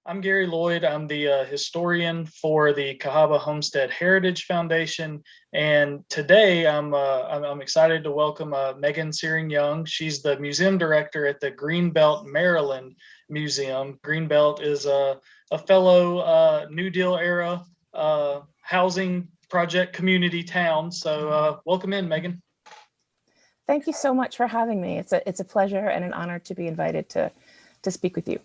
I'm Gary Lloyd. I'm the historian for the Cahaba Homestead Heritage Foundation, and today I'm excited to welcome Megan Searing-Young. She's the museum director at the Greenbelt, Maryland Museum. Greenbelt is a fellow New Deal era housing project community town. So welcome in, Megan. Thank you so much for having me. It's a pleasure and an honor to be invited to speak with you.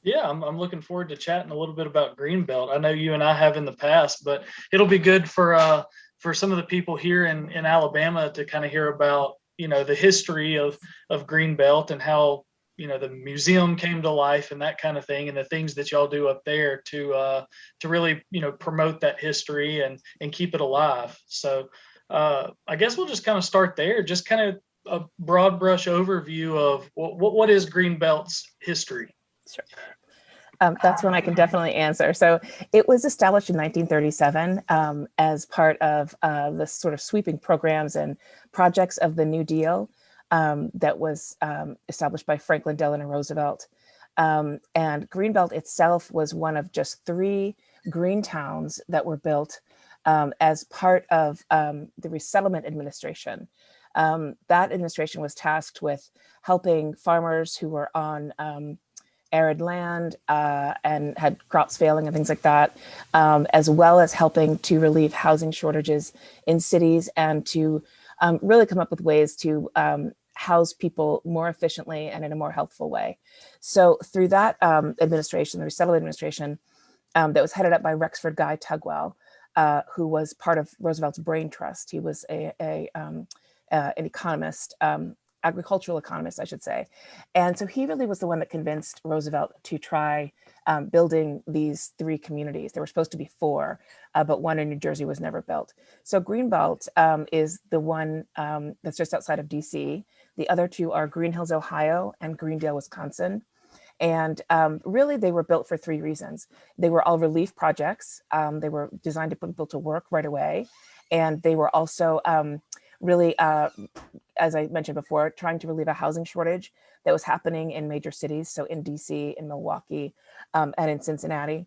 Yeah, I'm looking forward to chatting a little bit about Greenbelt. I know you and I have in the past, but it'll be good for some of the people here in Alabama to kind of hear about, the history of Greenbelt and how, the museum came to life and that kind of thing, and the things that y'all do up there to really, promote that history and keep it alive. So I guess we'll just kind of start there, just kind of a broad brush overview of what is Greenbelt's history. Sure. That's one I can definitely answer. So it was established in 1937 as part of the sort of sweeping programs and projects of the New Deal that was established by Franklin Delano Roosevelt. And Greenbelt itself was one of just 3 green towns that were built as part of the Resettlement Administration. That administration was tasked with helping farmers who were on arid land and had crops failing and things like that, as well as helping to relieve housing shortages in cities and to really come up with ways to house people more efficiently and in a more healthful way. So through that administration, the Resettlement Administration, that was headed up by Rexford Guy Tugwell, who was part of Roosevelt's Brain Trust. He was an economist, agricultural economist, I should say. And so he really was the one that convinced Roosevelt to try building these 3 communities. There were supposed to be 4, but one in New Jersey was never built. So Greenbelt is the one that's just outside of DC. The other 2 are Green Hills, Ohio and Greendale, Wisconsin. And really they were built for 3 reasons. They were all relief projects. They were designed to put people to work right away. And they were also really, as I mentioned before, trying to relieve a housing shortage that was happening in major cities. So in DC, in Milwaukee, and in Cincinnati.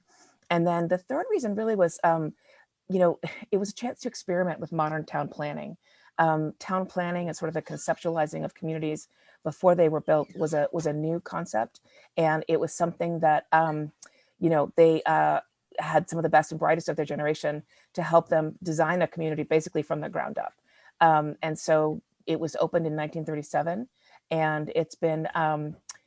And then the third reason really was, it was a chance to experiment with modern town planning. Town planning and sort of the conceptualizing of communities before they were built was a new concept. And it was something that, they had some of the best and brightest of their generation to help them design a community basically from the ground up. And so it was opened in 1937, and it's been,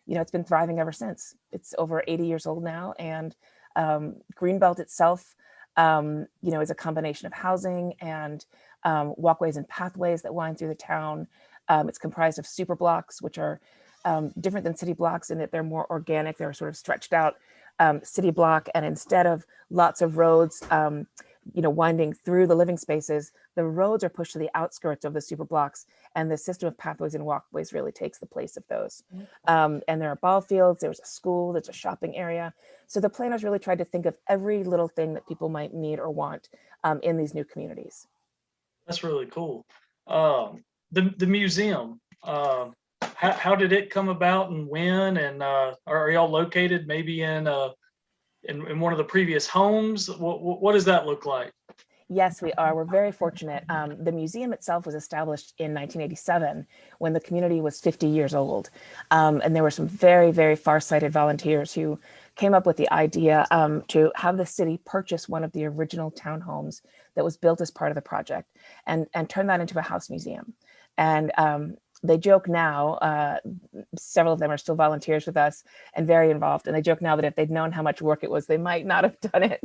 it's been thriving ever since. It's over 80 years old now, and Greenbelt itself, is a combination of housing and walkways and pathways that wind through the town. It's comprised of super blocks, which are different than city blocks in that they're more organic. They're sort of stretched out city block, and instead of lots of roads, winding through the living spaces, the roads are pushed to the outskirts of the super blocks, and the system of pathways and walkways really takes the place of those. And there are ball fields, there's a school, there's a shopping area. So the planners really tried to think of every little thing that people might need or want in these new communities. That's really cool. The museum, how did it come about and when? And are y'all located maybe in one of the previous homes? What does that look like? Yes, we are. We're very fortunate. The museum itself was established in 1987 when the community was 50 years old. And there were some very, very far-sighted volunteers who came up with the idea to have the city purchase one of the original townhomes that was built as part of the project and turn that into a house museum. And they joke now, several of them are still volunteers with us and very involved. And they joke now that if they'd known how much work it was, they might not have done it.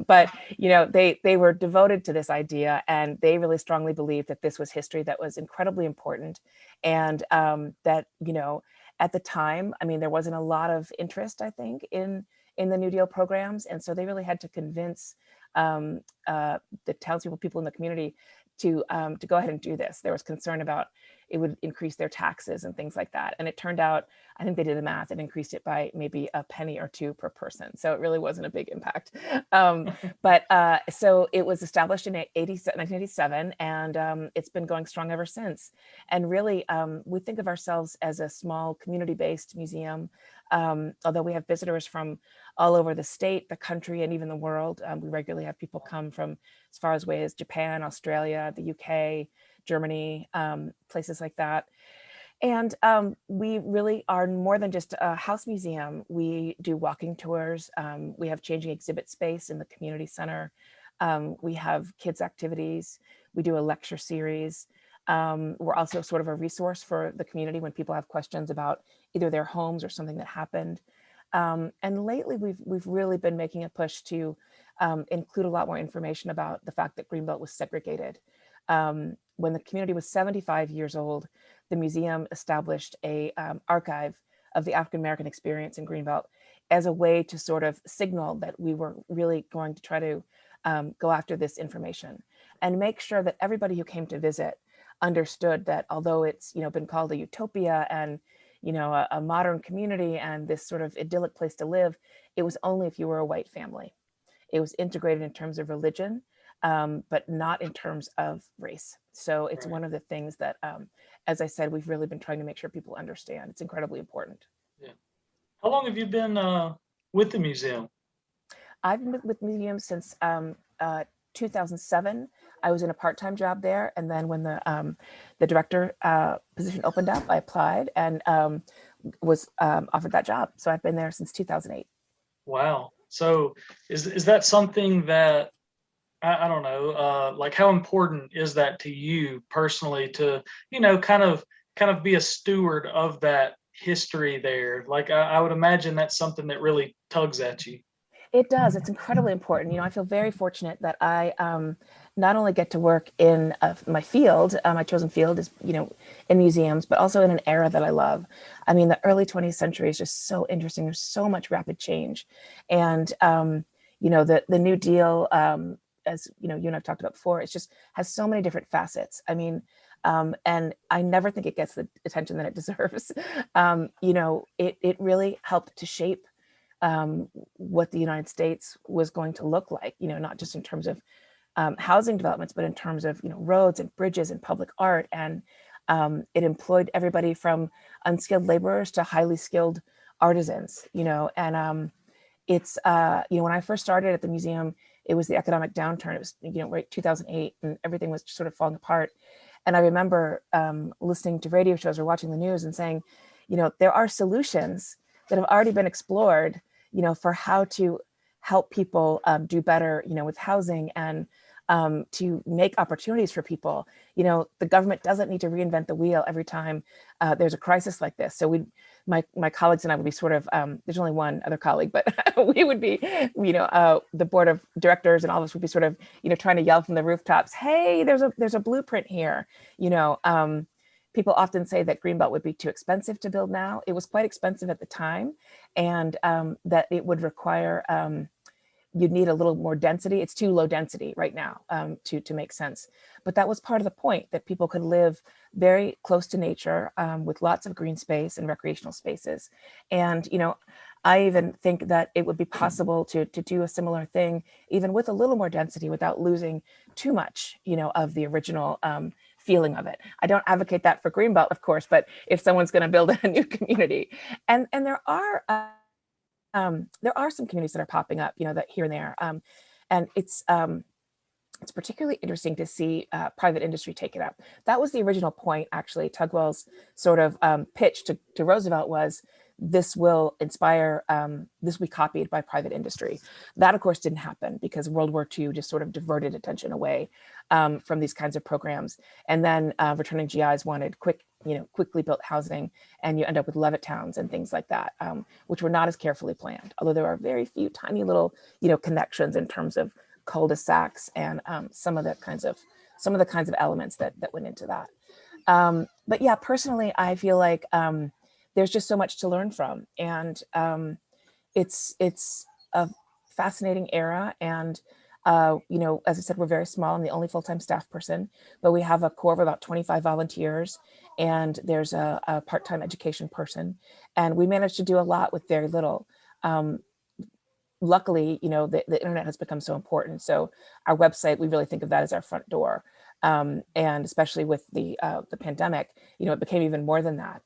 But, they were devoted to this idea, and they really strongly believed that this was history that was incredibly important. And that, at the time, there wasn't a lot of interest, I think, in the New Deal programs. And so they really had to convince the townspeople, people in the community to go ahead and do this. There was concern about it would increase their taxes and things like that. And it turned out, I think they did the math and increased it by maybe a penny or two per person. So it really wasn't a big impact. So it was established in 1987, and it's been going strong ever since. And really, we think of ourselves as a small community-based museum. Although we have visitors from all over the state, the country, and even the world. We regularly have people come from as far away as Japan, Australia, the UK, Germany, places like that. And we really are more than just a house museum. We do walking tours. We have changing exhibit space in the community center. We have kids activities. We do a lecture series. We're also sort of a resource for the community when people have questions about either their homes or something that happened. And lately, we've really been making a push to include a lot more information about the fact that Greenbelt was segregated. When the community was 75 years old, the museum established a archive of the African American experience in Greenbelt as a way to sort of signal that we were really going to try to go after this information and make sure that everybody who came to visit understood that although it's been called a utopia and a modern community and this sort of idyllic place to live, it was only if you were a white family. It was integrated in terms of religion, but not in terms of race. So it's one of the things that, as I said, we've really been trying to make sure people understand. It's incredibly important. Yeah. How long have you been with the museum? I've been with museums since 2007. I was in a part-time job there, and then when the director position opened up, I applied and was offered that job. So I've been there since 2008. Wow. So is that something that I don't know, like how important is that to you personally to, kind of be a steward of that history there? Like I would imagine that's something that really tugs at you. It does. It's incredibly important. I feel very fortunate that I not only get to work in my field, my chosen field is, in museums, but also in an era that I love. I mean, the early 20th century is just so interesting. There's so much rapid change. And, the New Deal, as you and I've talked about before, it just has so many different facets. I mean, and I never think it gets the attention that it deserves. It really helped to shape what the United States was going to look like, not just in terms of housing developments, but in terms of, roads and bridges and public art. And it employed everybody from unskilled laborers to highly skilled artisans, and it's, when I first started at the museum, it was the economic downturn. It was, right 2008, and everything was sort of falling apart. And I remember listening to radio shows or watching the news and saying, there are solutions that have already been explored, for how to help people do better, with housing and to make opportunities for people. The government doesn't need to reinvent the wheel every time there's a crisis like this. So my colleagues and I would be sort of, there's only one other colleague, but we would be, the board of directors and all of us would be sort of, trying to yell from the rooftops, hey, there's a blueprint here. People often say that Greenbelt would be too expensive to build now. It was quite expensive at the time, and that it would require, you'd need a little more density. It's too low density right now to make sense. But that was part of the point, that people could live very close to nature with lots of green space and recreational spaces. And, I even think that it would be possible to do a similar thing, even with a little more density without losing too much, of the original feeling of it. I don't advocate that for Greenbelt, of course, but if someone's going to build a new community, and there are some communities that are popping up, that here and there, and it's particularly interesting to see private industry take it up. That was the original point, actually. Tugwell's sort of pitch to Roosevelt was, this will inspire, this will be copied by private industry. That, of course, didn't happen because World War II just sort of diverted attention away from these kinds of programs. And then returning GIs wanted quickly built housing, and you end up with Levitt towns and things like that, which were not as carefully planned. Although there are very few tiny little, connections in terms of cul-de-sacs and some of the kinds of elements that went into that. But yeah, personally, I feel like there's just so much to learn from, and it's a fascinating era, and You know, as I said, we're very small. I'm the only full-time staff person, but we have a core of about 25 volunteers, and there's a part-time education person, and we managed to do a lot with very little. Um, Luckily, you know, the internet has become so important. So our website, we really think of that as our front door. And especially with the pandemic, you know, it became even more than that.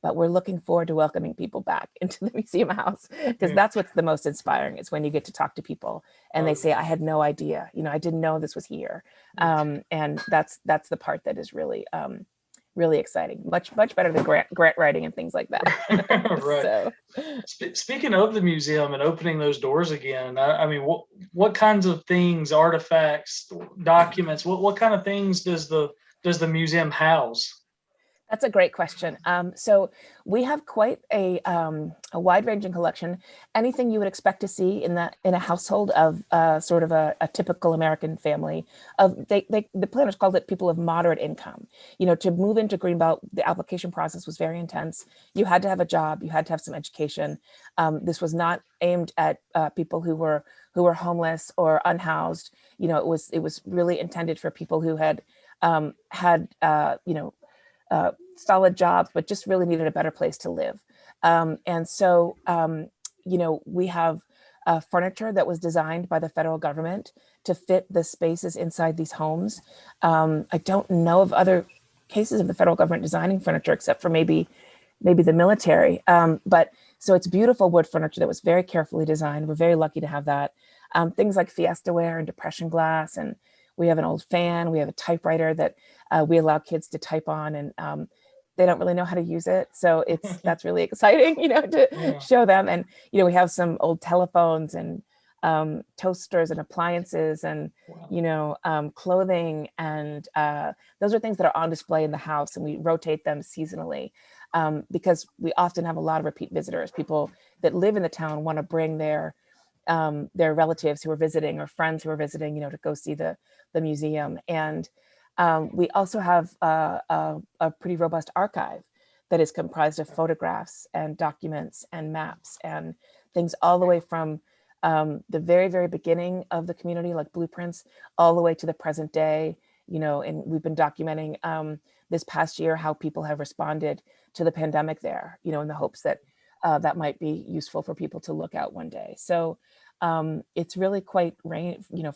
But we're looking forward to welcoming people back into the museum house, because Yeah. that's what's the most inspiring. It's when you get to talk to people and they say, I had no idea, you know, I didn't know this was here. And that's the part that is really, really exciting. Much better than grant writing and things like that. Right. So Speaking of the museum and opening those doors again, I mean, what kinds of things, artifacts, documents, what kind of things does the museum house? that's a great question. So we have quite a wide-ranging collection. Anything you would expect to see in a household of sort of a typical American family. The planners called it people of moderate income. You know, to move into Greenbelt, the application process was very intense. You had to have a job. You had to have some education. This was not aimed at people who were homeless or unhoused. You know, it was really intended for people who had you know, solid jobs, but just really needed a better place to live. And so, you know, we have furniture that was designed by the federal government to fit the spaces inside these homes. I don't know of other cases of the federal government designing furniture, except for maybe the military. But so it's beautiful wood furniture that was very carefully designed. We're very lucky to have that. Things like Fiesta ware and depression glass, and we have an old fan. We have a typewriter that we allow kids to type on, and they don't really know how to use it. So that's really exciting, you know, to Yeah. show them. And, you know, we have some old telephones and toasters and appliances and, Wow. you know, clothing. And those are things that are on display in the house, and we rotate them seasonally because we often have a lot of repeat visitors. People that live in the town want to bring their relatives who are visiting or friends who are visiting, you know, to go see the museum. And we also have a pretty robust archive that is comprised of photographs and documents and maps and things all the way from the very, very beginning of the community, like blueprints, all the way to the present day, you know. And we've been documenting this past year how people have responded to the pandemic there, you know, in the hopes that that might be useful for people to look at one day. So it's really quite,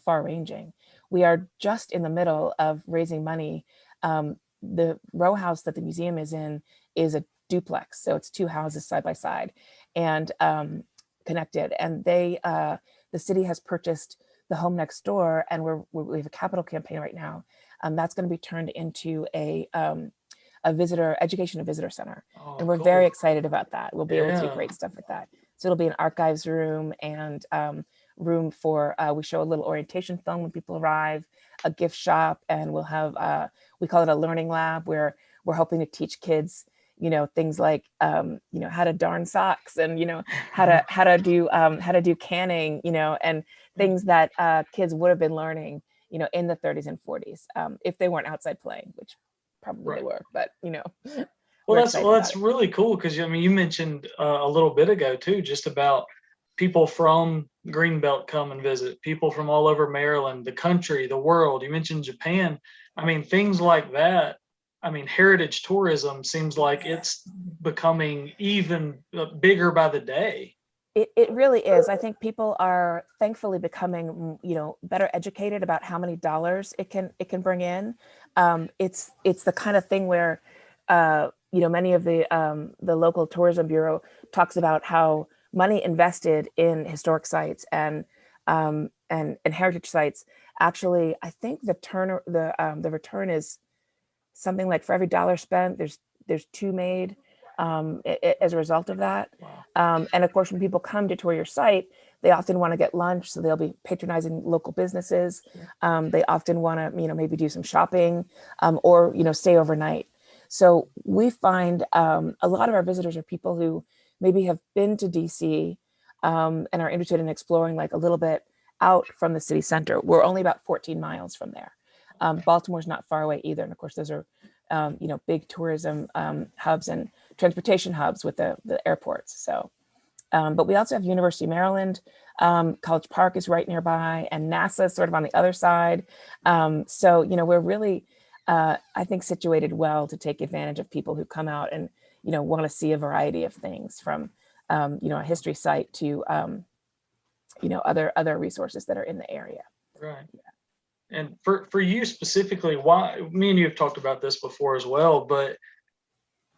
far ranging. We are just in the middle of raising money. The row house that the museum is in is a duplex. So it's two houses side by side and connected. And the city has purchased the home next door, and we have a capital campaign right now. That's going to be turned into a education and visitor center. Oh, And we're cool. very excited about that. We'll be able to do Yeah. great stuff with that. So it'll be an archives room and room for, we show a little orientation film when people arrive, a gift shop, and we'll have, we call it a learning lab, where we're hoping to teach kids, you know, things like, you know, how to darn socks and, you know, how to do canning, you know, and things that kids would have been learning, you know, in the 30s and 40s, if they weren't outside playing, which probably they Right. were, but, you know, Well, we're that's excited about that's it. really cool because I mean you mentioned a little bit ago too, just about people from Greenbelt come and visit, people from all over Maryland, the country, the world. You mentioned Japan. I mean things like that. I mean heritage tourism seems like it's becoming even bigger by the day. It really is. I think people are thankfully becoming, you know, better educated about how many dollars it can bring in. It's the kind of thing where, you know, many of the local tourism bureau talks about how money invested in historic sites and heritage sites actually, I think the return is something like for every dollar spent, there's two made as a result of that. Wow. And of course, when people come to tour your site, they often want to get lunch, so they'll be patronizing local businesses. They often want to, you know, maybe do some shopping or, you know, stay overnight. So we find a lot of our visitors are people who maybe have been to DC and are interested in exploring like a little bit out from the city center. We're only about 14 miles from there. Baltimore's not far away either. And of course, those are, you know, big tourism hubs and transportation hubs with the airports. So But we also have University of Maryland. College Park is right nearby, and NASA is sort of on the other side. So, we're really, I think, situated well to take advantage of people who come out and, want to see a variety of things from, a history site to, other resources that are in the area. Right. And for you specifically, why, me and you have talked about this before as well, but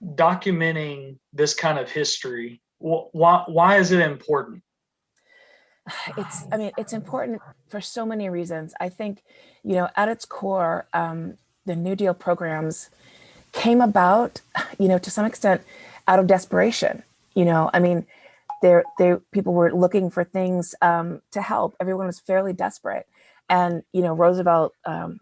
documenting this kind of history, why is it important? It's important for so many reasons. I think, at its core, the New Deal programs came about, to some extent out of desperation. People were looking for things to help. Everyone was fairly desperate. And, Roosevelt, I'm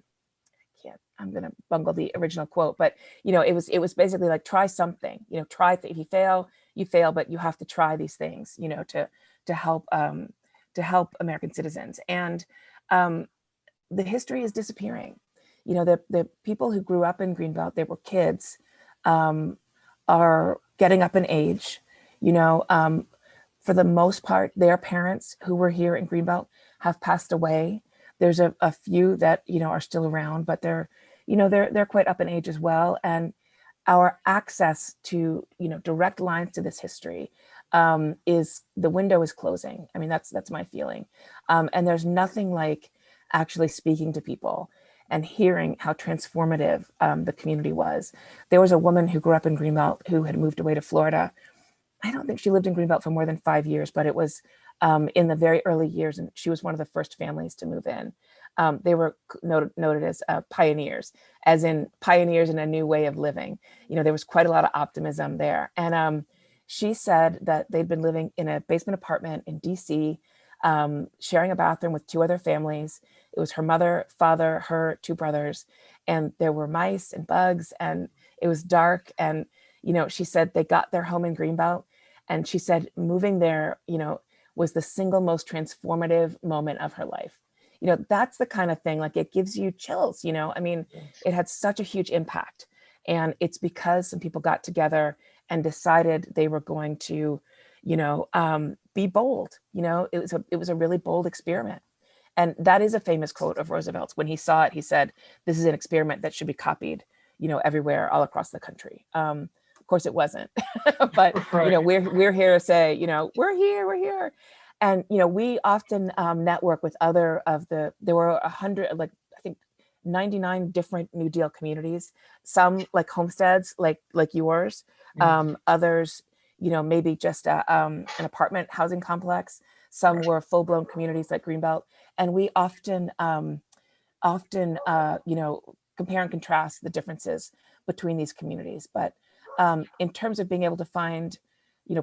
going to bungle the original quote, but, it was basically like, try something, if you fail, you fail, but you have to try these things, to help American citizens. And the history is disappearing. The people who grew up in Greenbelt, they were kids, are getting up in age. For the most part, their parents who were here in Greenbelt have passed away. There's a few that, are still around, but they're quite up in age as well. And our access to, direct lines to this history is, the window is closing. I mean, that's my feeling. And there's nothing like actually speaking to people and hearing how transformative the community was. There was a woman who grew up in Greenbelt who had moved away to Florida. I don't think she lived in Greenbelt for more than 5 years, but it was in the very early years, and she was one of the first families to move in. They were noted as pioneers, as in pioneers in a new way of living. There was quite a lot of optimism there. And she said that they'd been living in a basement apartment in DC, sharing a bathroom with 2 other families. It was her mother, father, her 2 brothers, and there were mice and bugs, and it was dark. And, she said they got their home in Greenbelt, and she said moving there, was the single most transformative moment of her life. That's the kind of thing, like, it gives you chills, it had such a huge impact. And it's because some people got together and decided they were going to, be bold. It was a really bold experiment. And that is a famous quote of Roosevelt's. When he saw it, he said, "This is an experiment that should be copied, everywhere, all across the country." Of course it wasn't, but, Right. we're here to say, we're here. And, we often network with other of there were 100, like, I think 99 different New Deal communities, some like homesteads, like yours, others, maybe just an apartment housing complex. Some were full-blown communities like Greenbelt. And we often, compare and contrast the differences between these communities. But in terms of being able to find,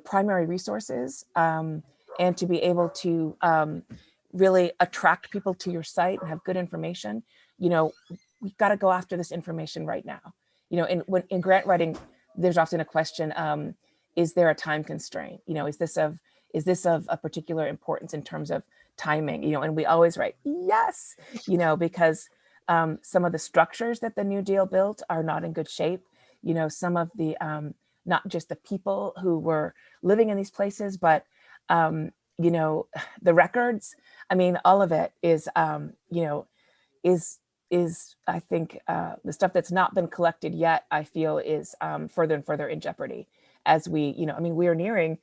primary resources, and to be able to really attract people to your site and have good information, we've got to go after this information right now. In grant writing, there's often a question, is there a time constraint? Is this of a particular importance in terms of timing? And we always write yes, because some of the structures that the New Deal built are not in good shape. Some of the, not just the people who were living in these places, but, the records, all of it is, is I think, the stuff that's not been collected yet, I feel is further and further in jeopardy as we are nearing,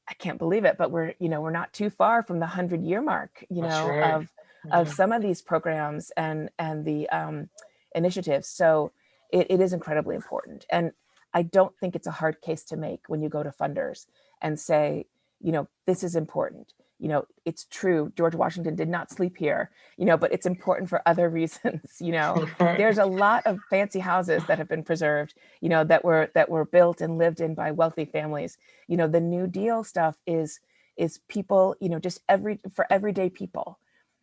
I can't believe it, but we're not too far from the 100-year mark, That's right. of some of these programs and the initiatives. So it is incredibly important. And I don't think it's a hard case to make when you go to funders and say, this is important. It's true, George Washington did not sleep here, but it's important for other reasons. Right. There's a lot of fancy houses that have been preserved, that were built and lived in by wealthy families. The New Deal stuff is people, just for everyday people,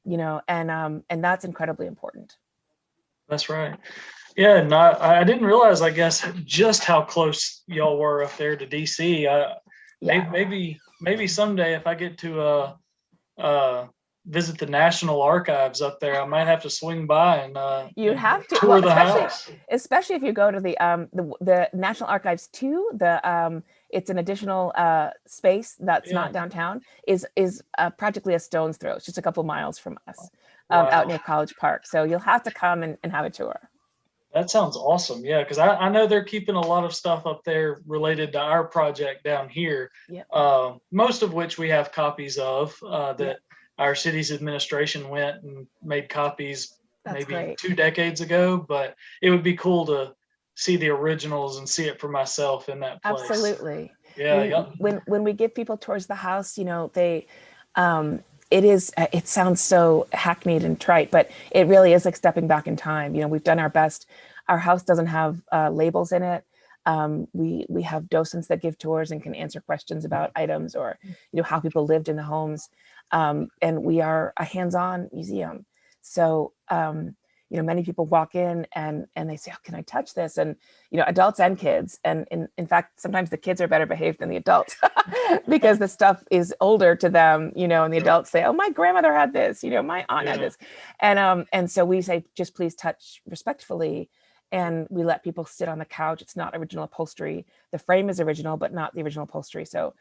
and that's incredibly important. That's right. Yeah, and I didn't realize, I guess, just how close y'all were up there to DC. Yeah. Maybe someday, if I get to visit the National Archives up there, I might have to swing by and You have to, tour the house. especially if you go to the National Archives too. it's an additional space that's not Yeah. downtown, is practically a stone's throw. It's just a couple miles from us, out Wow. near College Park. So you'll have to come and have a tour. That sounds awesome. Yeah, because I know they're keeping a lot of stuff up there related to our project down here, Yep. most of which we have copies of that Yep. our city's administration went and made copies That's maybe great. 2 decades ago. But it would be cool to see the originals and see it for myself in that place. Absolutely. Yeah, yep. When we give people tours of the house, they, it sounds so hackneyed and trite, but it really is like stepping back in time. We've done our best. Our house doesn't have labels in it. We have docents that give tours and can answer questions about items or, how people lived in the homes. And we are a hands-on museum. So, many people walk in and they say, oh, can I touch this? And, adults and kids. And in fact, sometimes the kids are better behaved than the adults because the stuff is older to them, and the adults say, oh, my grandmother had this, my aunt had this. And so we say, just please touch respectfully. And we let people sit on the couch. It's not original upholstery. The frame is original, but not the original upholstery. So,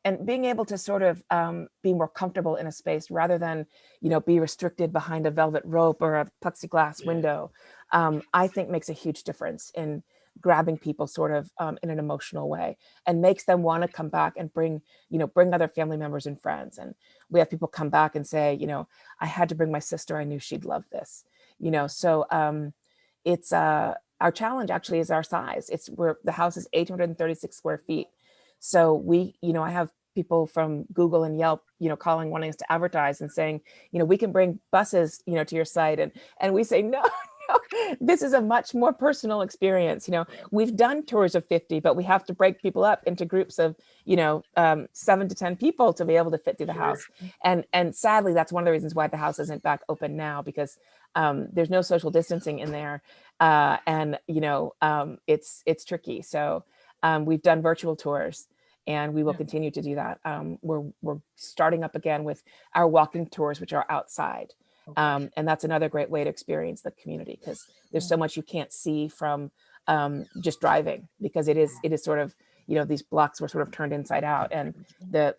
and being able to sort of be more comfortable in a space rather than, be restricted behind a velvet rope or a plexiglass window, I think makes a huge difference in grabbing people sort of in an emotional way and makes them want to come back and bring other family members and friends. And we have people come back and say, I had to bring my sister. I knew she'd love this, so it's our challenge actually is our size. The house is 836 square feet. So I have people from Google and Yelp, calling, wanting us to advertise and saying, we can bring buses, to your site. And we say, no, this is a much more personal experience. We've done tours of 50, but we have to break people up into groups of, 7 to 10 people to be able to fit through the house. And sadly, that's one of the reasons why the house isn't back open now, because there's no social distancing in there. And it's tricky. So we've done virtual tours. And we will continue to do that. We're starting up again with our walking tours, which are outside. And that's another great way to experience the community, because there's so much you can't see from just driving, because it is sort of, these blocks were sort of turned inside out, and the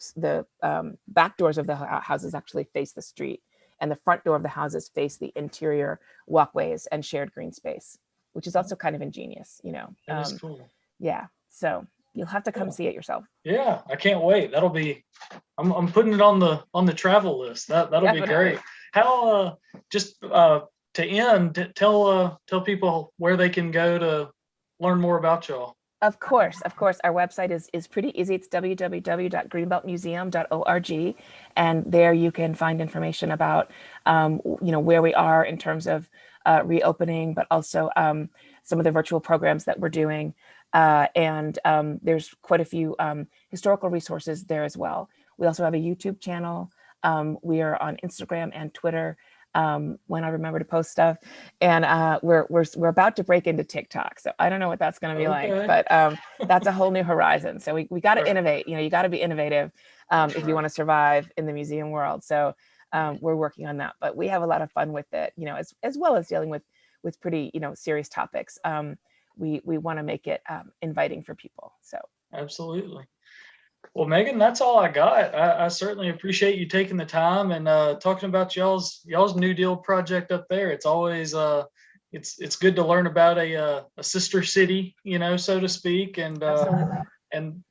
back doors of the houses actually face the street, and the front door of the houses face the interior walkways and shared green space, which is also kind of ingenious, That is cool. Yeah. So you'll have to come see it yourself. Yeah, I can't wait. That'll be. I'm putting it on the travel list. That'll Definitely. be great. How just to end, tell people where they can go to learn more about y'all. Of course. Our website is pretty easy. It's www.greenbeltmuseum.org, and there you can find information about where we are in terms of reopening, but also some of the virtual programs that we're doing. And there's quite a few historical resources there as well. We also have a YouTube channel. We are on Instagram and Twitter when I remember to post stuff. And we're about to break into TikTok. So I don't know what that's going to be like, but that's a whole new horizon. So we got to innovate. You got to be innovative if you want to survive in the museum world. So we're working on that. But we have a lot of fun with it, as well as dealing with pretty, serious topics. We want to make it inviting for people. So absolutely. Well, Megan, that's all I got. I certainly appreciate you taking the time and talking about y'all's New Deal project up there. It's always it's good to learn about a sister city, so to speak, and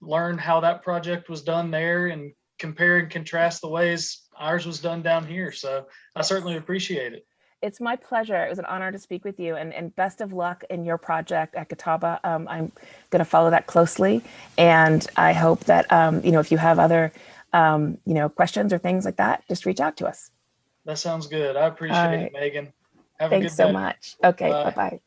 learn how that project was done there and compare and contrast the ways ours was done down here. So I certainly appreciate it. It's my pleasure. It was an honor to speak with you, and best of luck in your project at Cahaba. I'm going to follow that closely, and I hope that if you have other questions or things like that, just reach out to us. That sounds good. I appreciate it, Megan. Have a good day. Thanks so much. Okay, bye-bye.